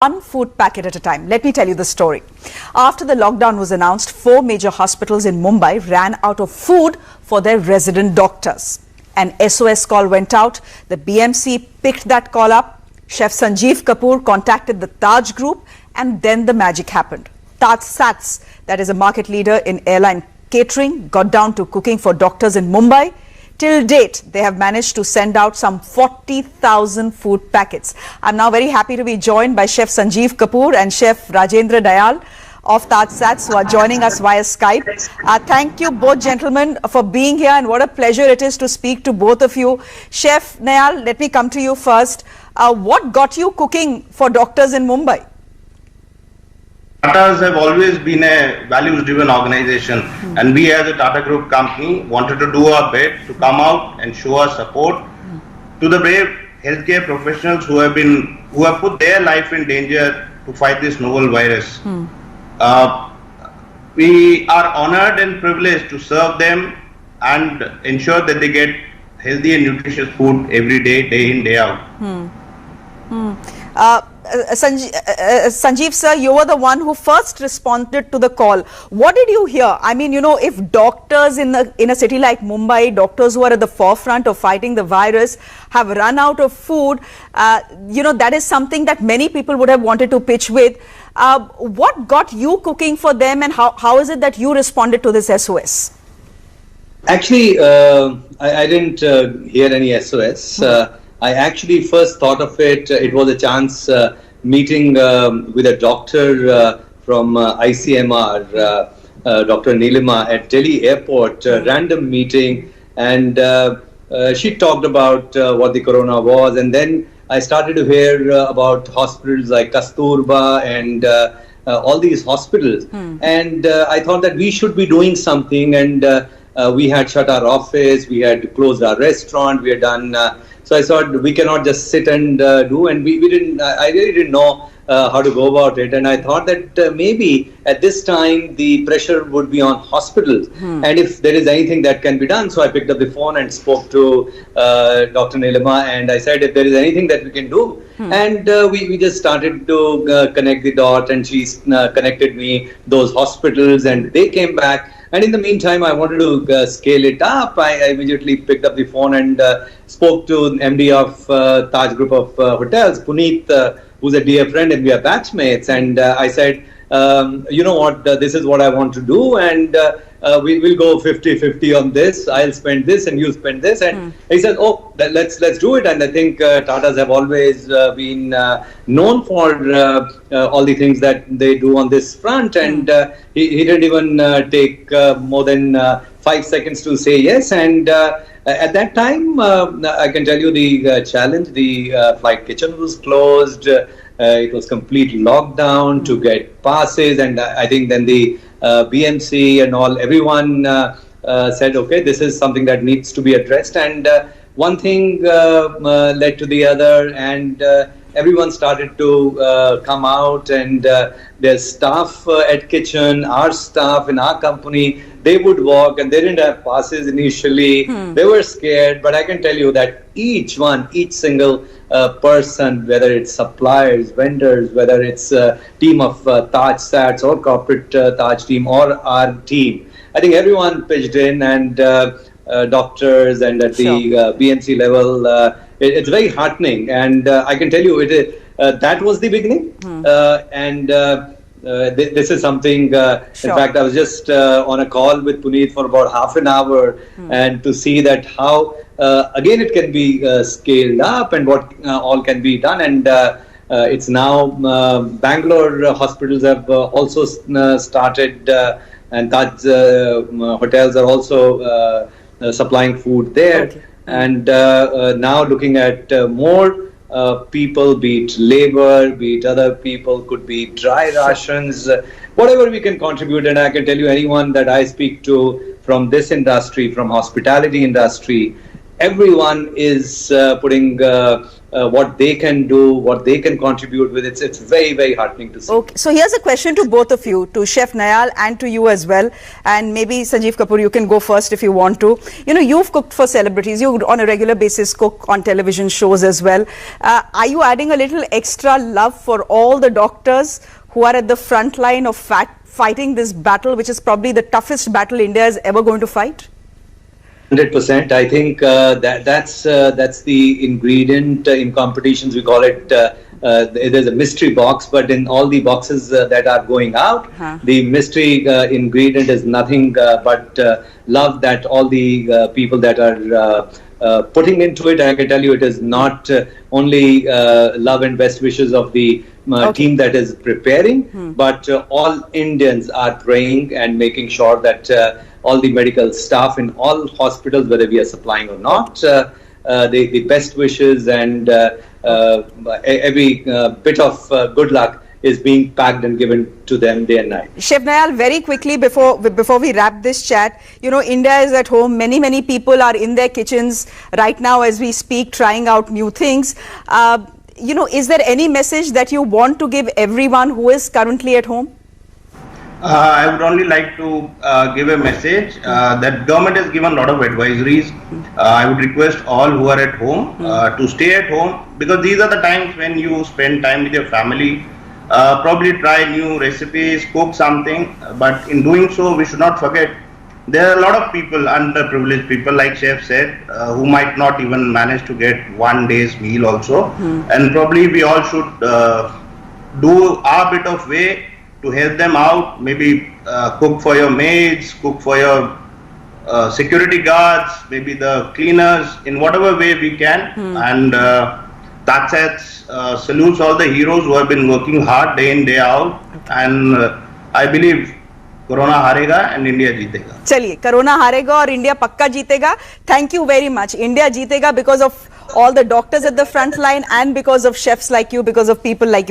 one food packet at a time. Let me tell you the story. After the lockdown was announced, 4 major hospitals in Mumbai ran out of food for their resident doctors. An SOS call went out. The BMC picked that call up. Chef Sanjeev Kapoor contacted the Taj Group, and then the magic happened. Taj Sats, that is a market leader in airline catering, got down to cooking for doctors in Mumbai. Till date, they have managed to send out some 40,000 food packets. I'm now very happy to be joined by Chef Sanjeev Kapoor and Chef Rajendra Dayal of Taj Sats, who are joining us via Skype. Thank you both gentlemen for being here, and what a pleasure it is to speak to both of you. Chef Dayal, let me come to you first. What got you cooking for doctors in Mumbai? Tatas have always been a values-driven organization, and we as a Tata Group company wanted to do our bit to come out and show our support to the brave healthcare professionals who have put their life in danger to fight this novel virus. We are honored and privileged to serve them and ensure that they get healthy and nutritious food every day, day in, day out. Sanjeev sir, you were the one who first responded to the call. What did you hear? I mean, you know, if doctors in a city like Mumbai, doctors who are at the forefront of fighting the virus, have run out of food, you know, that is something that many people would have wanted to pitch with. What got you cooking for them, and how is it that you responded to this SOS? Actually, I didn't hear any SOS. I actually first thought of it. It was a chance meeting with a doctor from ICMR, Dr. Nilima at Delhi airport, random meeting, and she talked about what the corona was, and then I started to hear about hospitals like Kasturba and all these hospitals, and I thought that we should be doing something, and we had shut our office, we had closed our restaurant, we had done. So I thought we cannot just sit and do, and we didn't. I really didn't know how to go about it, and I thought that maybe at this time the pressure would be on hospitals, and if there is anything that can be done. So I picked up the phone and spoke to Dr. Nilima, and I said if there is anything that we can do, and we just started to connect the dot, and she connected me those hospitals, and they came back. And in the meantime, I wanted to scale it up. I immediately picked up the phone and spoke to MD of Taj Group of Hotels, Puneet, who's a dear friend, and we are batchmates. And I said, you know what, this is what I want to do, and we will go 50-50 on this. I'll spend this and you spend this. And he said, oh, let's do it. And I think Tatas have always been known for all the things that they do on this front. And he didn't even take more than 5 seconds to say yes. And at that time, I can tell you the challenge, the flight kitchen was closed. It was complete lockdown to get passes, and I think then the BMC and everyone said, okay, this is something that needs to be addressed, and one thing led to the other, and everyone started to come out, and their staff at kitchen, our staff in our company, they would walk, and they didn't have passes initially. They were scared, but I can tell you that each single person, whether it's suppliers, vendors, whether it's a team of Taj Sats or corporate Taj team or our team, I think everyone pitched in, and doctors, and at the BMC level, it's very heartening. And I can tell you, that was the beginning. And this is something, in fact, I was just on a call with Puneet for about half an hour, and to see that how, again, it can be scaled up, and what all can be done. And it's now Bangalore hospitals have also started, and Taj hotels are also supplying food there. And now looking at more people, be it labor, be it other people, could be dry rations, whatever we can contribute. And I can tell you, anyone that I speak to from this industry, from hospitality industry, everyone is putting what they can do, what they can contribute with. It's very, very heartening to see. Okay, so here's a question to both of you, to Chef Nayal and to you as well, and maybe Sanjeev Kapoor, you can go first if you want to. You know, you've cooked for celebrities, you on a regular basis cook on television shows as well. Are you adding a little extra love for all the doctors who are at the front line of fighting this battle, which is probably the toughest battle India is ever going to fight? 100%. I think that's the ingredient in competitions. We call it. There's a mystery box, but in all the boxes that are going out, the mystery ingredient is nothing but love that all the people that are putting into it. I can tell you, it is not only love and best wishes of the team that is preparing, but all Indians are praying and making sure that all the medical staff in all hospitals, whether we are supplying or not, the best wishes and every bit of good luck is being packed and given to them day and night. Chef Nayal, very quickly before we wrap this chat, you know, India is at home. Many people are in their kitchens right now as we speak, trying out new things. You know, is there any message that you want to give everyone who is currently at home? I would only like to give a message that government has given a lot of advisories. I would request all who are at home to stay at home, because these are the times when you spend time with your family. Probably try new recipes, cook something, but in doing so, we should not forget there are a lot of people, underprivileged people, like Chef said, who might not even manage to get one day's meal also. And probably we all should do our bit of way to help them out. Maybe cook for your maids, cook for your security guards, maybe the cleaners, in whatever way we can. And that said, salutes all the heroes who have been working hard day in, day out. And I believe corona हारेगा and India जीतेगा. चलिए, corona हारेगा और India पक्का जीतेगा. Thank you very much. India जीतेगा because of all the doctors at the front line and because of chefs like you, because of people like you.